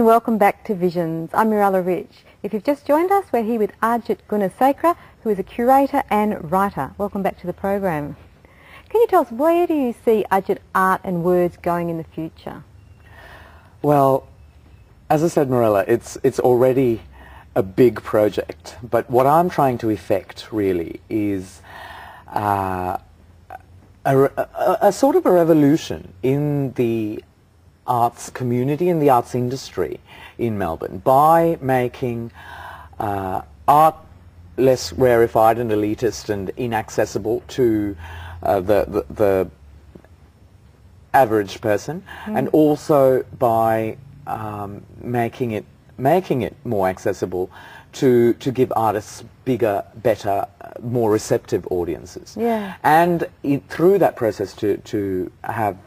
welcome back to Visions. I'm Mirella Rich. If you've just joined us, we're here with Ajit Gunasekera, who is a curator and writer. Welcome back to the program. Can you tell us, where do you see Ajit art and words going in the future? Well, as I said, Mirella, it's already a big project, but what I'm trying to effect really is a sort of a revolution in the arts community, in the arts industry in Melbourne, by making art less rarefied and elitist and inaccessible to the average person, and also by making it more accessible to give artists bigger, better, more receptive audiences. Yeah. And through that process to have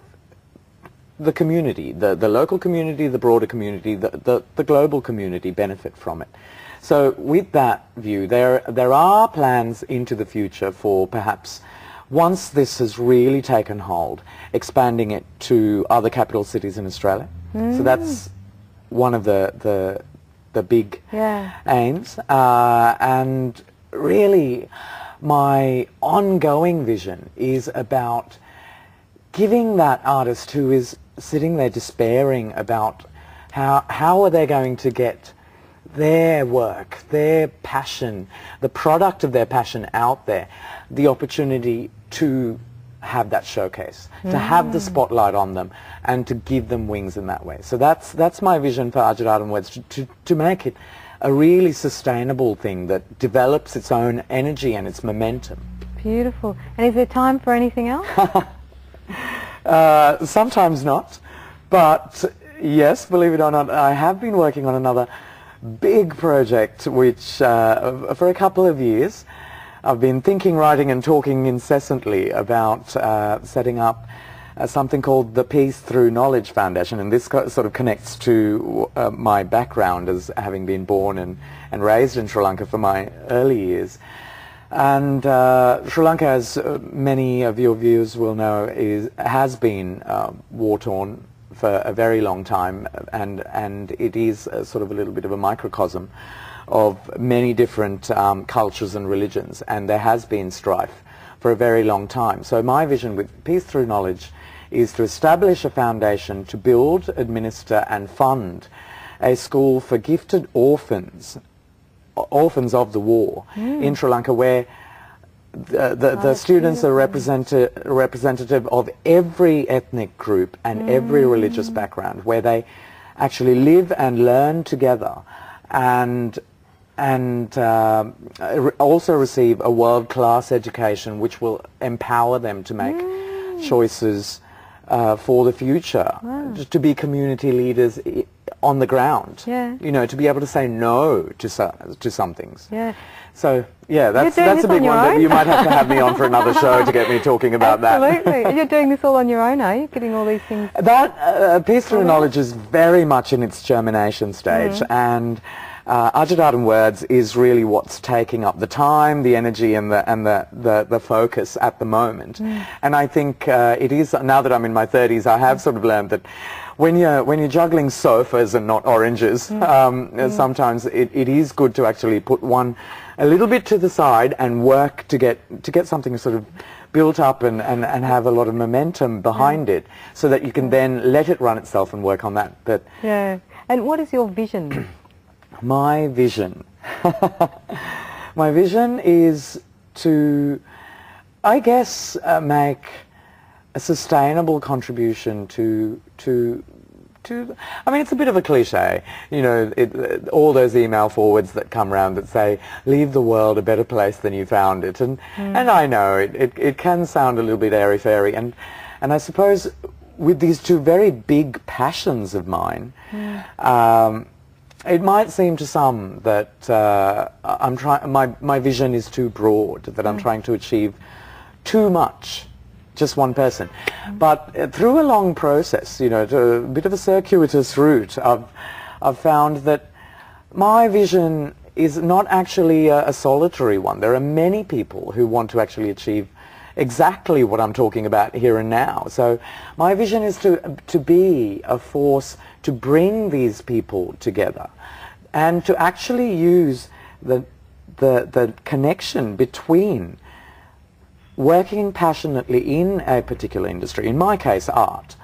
the community, the local community, the broader community, the global community benefit from it. So with that view, there are plans into the future for perhaps, once this has really taken hold, expanding it to other capital cities in Australia. So that's one of the big aims. And really, my ongoing vision is about giving that artist who is sitting there despairing about how are they going to get their work, their passion, the product of their passion out there, the opportunity to have that showcase, to have the spotlight on them, and to give them wings in that way. So that's my vision for Ajit Art and Words, to make it a really sustainable thing that develops its own energy and its momentum. Beautiful. And is there time for anything else? Sometimes not, but yes, believe it or not, I have been working on another big project which for a couple of years I've been thinking, writing and talking incessantly about setting up something called the Peace Through Knowledge Foundation, and this sort of connects to my background as having been born and raised in Sri Lanka for my early years. And Sri Lanka, as many of your viewers will know, has been war-torn for a very long time, and it is sort of a little bit of a microcosm of many different cultures and religions, and there has been strife for a very long time. So my vision with Peace Through Knowledge is to establish a foundation to build, administer and fund a school for gifted orphans of the war in Sri Lanka, where the students are representative of every ethnic group and every religious background, where they actually live and learn together, and also receive a world-class education which will empower them to make choices for the future, to be community leaders on the ground, you know, to be able to say no to some things. So yeah, that's a big one that you might have to have me on for another show to get me talking about that. Absolutely. You're doing this all on your own, are you? Getting all these things? That Peace Through Knowledge is very much in its germination stage, and Ajit Art and Words is really what's taking up the time, the energy and the focus at the moment. And I think it is, now that I'm in my 30s, I have sort of learned that when you're juggling sofas and not oranges, sometimes it is good to actually put one a little bit to the side and work to get something sort of built up and have a lot of momentum behind it, so that you can then let it run itself and work on that. And what is your vision? My vision. My vision is to, I guess, make a sustainable contribution to I mean, it's a bit of a cliche, you know, all those email forwards that come around that say, leave the world a better place than you found it, and I know it can sound a little bit airy-fairy, and I suppose with these two very big passions of mine, it might seem to some that my vision is too broad, that I'm trying to achieve too much, just one person. But through a long process, you know, a bit of a circuitous route, I've found that my vision is not actually a solitary one. There are many people who want to actually achieve exactly what I'm talking about here and now. So my vision is to be a force to bring these people together and to actually use the connection between working passionately in a particular industry, in my case art,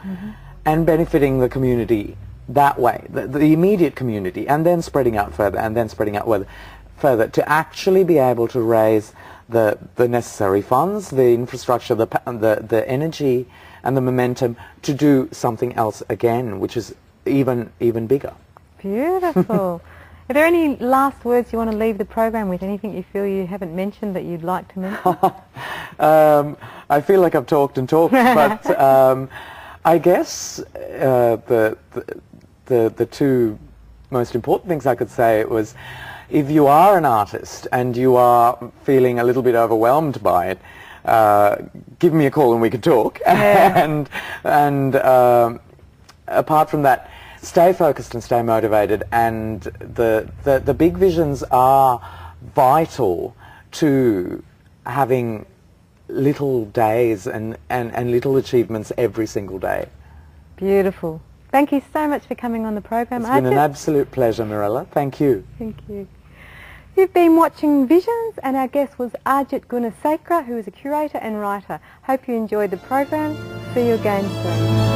and benefiting the community that way, the immediate community, and then spreading out further, and then spreading out further, to actually be able to raise the necessary funds, the infrastructure, the energy and the momentum to do something else again, which is even bigger. Beautiful. Are there any last words you want to leave the program with? Anything you feel you haven't mentioned that you'd like to mention? I feel like I've talked and talked, but I guess the two most important things I could say was, if you are an artist and you are feeling a little bit overwhelmed by it, give me a call and we can talk. Yeah. and apart from that, stay focused and stay motivated, and the big visions are vital to having little days and little achievements every single day. Beautiful. Thank you so much for coming on the program, It's been an absolute pleasure, Mirella. Thank you. Thank you. You've been watching Visions, and our guest was Ajit Gunasekera, who is a curator and writer. Hope you enjoyed the program. See you again soon.